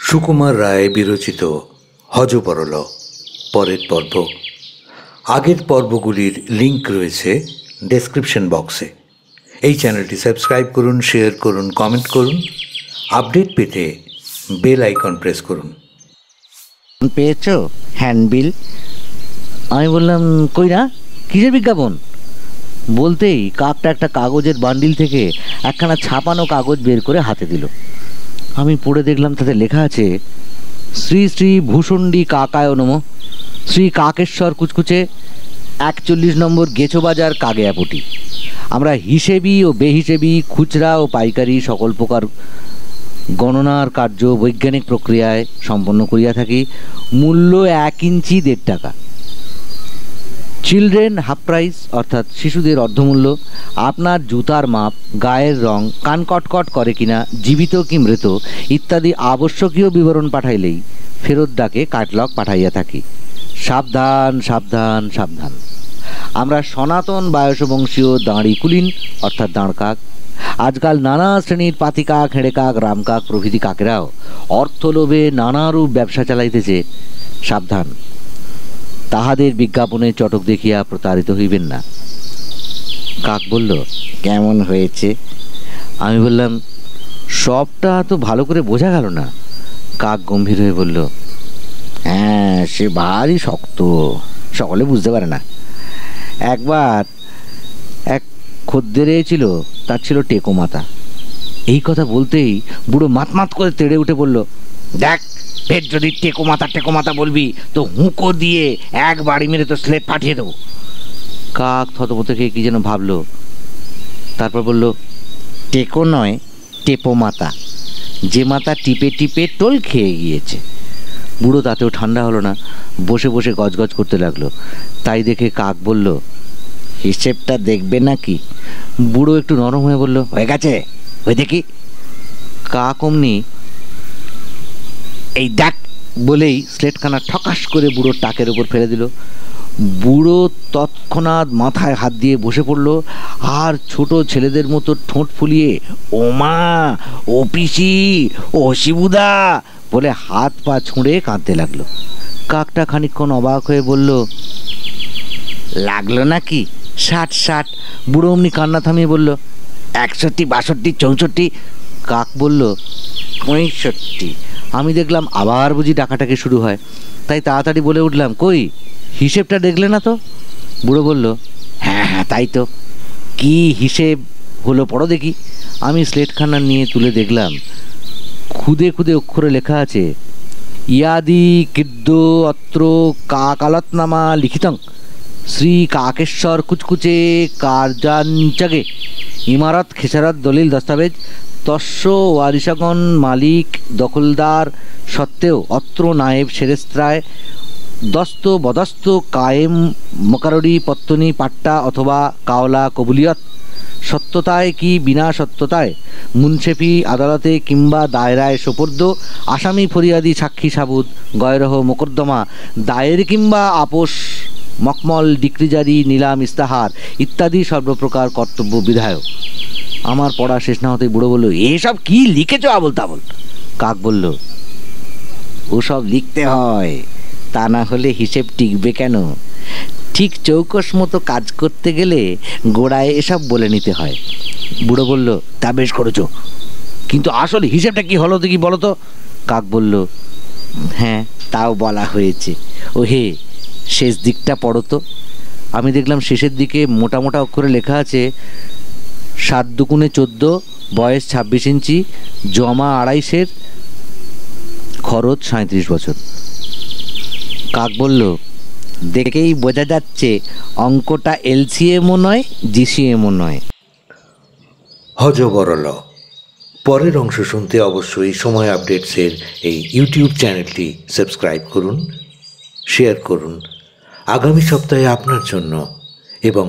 সুকুমার রায় বিরচিত হযবরল পরের পর্ব। আগের পর্বগুলির লিঙ্ক রয়েছে ডেসক্রিপশন বক্সে। এই চ্যানেলটি সাবস্ক্রাইব করুন, শেয়ার করুন, কমেন্ট করুন। আপডেট পেতে বেল আইকন প্রেস করুন। পেয়েছো হ্যান্ডবিল? আমি বললাম, কই না, কিসের বিজ্ঞাপন? বলতেই কাকটা একটা কাগজের বান্ডিল থেকে একখানা ছাপানো কাগজ বের করে হাতে দিল। আমি পড়ে দেখলাম তাতে লেখা আছে, শ্রী শ্রী ভূষণ্ডী কাকায় নমঃ, শ্রী কাকেশ্বর কুচকুচে, 41 নম্বর গেছো বাজার কাগেয়াপটি। আমরা হিসেবি ও বেহিসেবি, খুচরা ও পাইকারি সকল প্রকার গণনার কার্য বৈজ্ঞানিক প্রক্রিয়ায় সম্পন্ন করিয়া থাকি। মূল্য 1 ইঞ্চি 1.5 টাকা। চিলড্রেন হাফ প্রাইস, অর্থাৎ শিশুদের অর্ধমূল্য। আপনার জুতার মাপ, গায়ের রং, কান কটকট করে কিনা, জীবিত কি মৃত ইত্যাদি আবশ্যকীয় বিবরণ পাঠাইলেই ফেরত ডাকে কাটলগ পাঠাইয়া থাকি। সাবধান সাবধান সাবধান। আমরা সনাতন বায়সবংশীয় দাঁড়ি কুলিন অর্থাৎ দাঁড়কাক, আজকাল নানা শ্রেণীর পাতিকাক, হেঁড়েকাক, রামকাক প্রভৃতি কাকেরাও অর্থলোভে নানারূপ ব্যবসা চালাইতেছে। সাবধান, তাহাদের বিজ্ঞাপনে চটক দেখিয়া প্রতারিত হইবেন না। কাক বলল, কেমন হয়েছে? আমি বললাম, সবটা তো ভালো করে বোঝা গেল না। কাক গম্ভীর হয়ে বলল, হ্যাঁ, সে ভারী শক্ত, সকলে বুঝতে পারে না। একবার এক খদ্দের ছিল, তার ছিল টেকো মাথা। এই কথা বলতেই বুড়ো মাতমাত করে তেড়ে উঠে বলল, দেখ, ফের যদি টেকো মাথা বলবি তো হুঁকো দিয়ে এক বাড়ি মেরে তো স্লেট পাঠিয়ে দেবো। কাক থতমত খেয়ে কি যেন ভাবলো, তারপর বলল, টেকো নয়, টেপো মাথা, যে মাথা টিপে টিপে টোল খেয়ে গিয়েছে। বুড়ো তাতেও ঠান্ডা হলো না, বসে বসে গজগজ করতে লাগলো। তাই দেখে কাক বলল, হিসেবটা দেখবে নাকি? বুড়ো একটু নরম হয়ে বলল, হয়ে গেছে, ওই দেখি। কাক অমনি এই দেখ বলেই স্লেটখানা ঠকাস করে বুড়োর টাকের উপর ফেলে দিল। বুড়ো তৎক্ষণাৎ মাথায় হাত দিয়ে বসে পড়ল আর ছোট ছেলেদের মতো ঠোঁট ফুলিয়ে ও মা, ও পিসি, ও শিবুদা বলে হাত পা ছুঁড়ে কাঁদতে লাগলো। কাকটা খানিকক্ষণ অবাক হয়ে বলল, লাগলো নাকি? 60। বুড়ো অমনি কান্না থামিয়ে বলল, 61, 62, 64। কাক বলল, 65। আমি দেখলাম আবার বুঝি ডাকাটাকি শুরু হয়, তাই তাড়াতাড়ি বলে উঠলাম, কই, হিসেবটা দেখলে না তো? বুড়ো বলল, হ্যাঁ হ্যাঁ, তাই তো। কি হিসেব হলো পড়ো দেখি। আমি স্লেটখানা নিয়ে তুলে দেখলাম, খুদে খুদে অক্ষরে লেখা আছে, ইয়াদি কৃদ্য অত্র কাকালতনামা লিখিতং শ্রী কাকেশ্বর কুচকুচে কার্যাঞ্চগে ইমারত খেসারত দলিল দস্তাবেজ তস্য ওয়ারিশগণ মালিক দখলদার সত্ত্বেও অত্র নায়েব সেরেস্ত্রায় দস্ত বদস্ত কায়েম মকাররি পত্তনি পাট্টা অথবা কাওলা কবুলিয়ত সত্যতায় কি বিনা সত্যতায় মুনশেফি আদালতে কিংবা দায়রায় সোপর্দ আসামি ফরিয়াদি সাক্ষী সাবুত গয়রহ মোকদ্দমা দায়ের কিংবা আপোষ মকমল ডিক্রিজারি নিলাম ইস্তাহার ইত্যাদি সর্বপ্রকার কর্তব্য বিধায়ক। আমার পড়া শেষ না হতেই বুড়ো বলল, এসব কি লিখেছ আবল তাবল? কাক বলল, ওসব লিখতে হয়, তা না হলে হিসেব টিকবে কেন? ঠিক চৌকস মতো কাজ করতে গেলে গোড়ায় এসব বলে নিতে হয়। বুড়ো বলল, তা বেশ করেছ, কিন্তু আসলে হিসেবটা কি হলো দেখি বলো তো? কাক বলল, হ্যাঁ, তাও বলা হয়েছে। ও হে, শেষ দিকটা পড়ো তো। আমি দেখলাম শেষের দিকে মোটা মোটা অক্ষরে লেখা আছে, 7 দুগুণে 14, বয়স 26 ইঞ্চি, জমা 250, খরচ 37 বছর। কাক বলল, দেখেই বোঝা যাচ্ছে অঙ্কটা এলসিএমও নয়, জিসিএমও নয়। হযবরল পরের অংশ শুনতে অবশ্যই সময় আপডেটসের এই ইউটিউব চ্যানেলটি সাবস্ক্রাইব করুন, শেয়ার করুন। আগামী সপ্তাহে আপনার জন্য এবং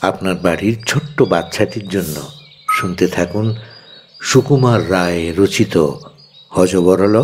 আপনার বাড়ির ছোট্ট বাচ্চাটির জন্য শুনতে থাকুন সুকুমার রায় রচিত হযবরল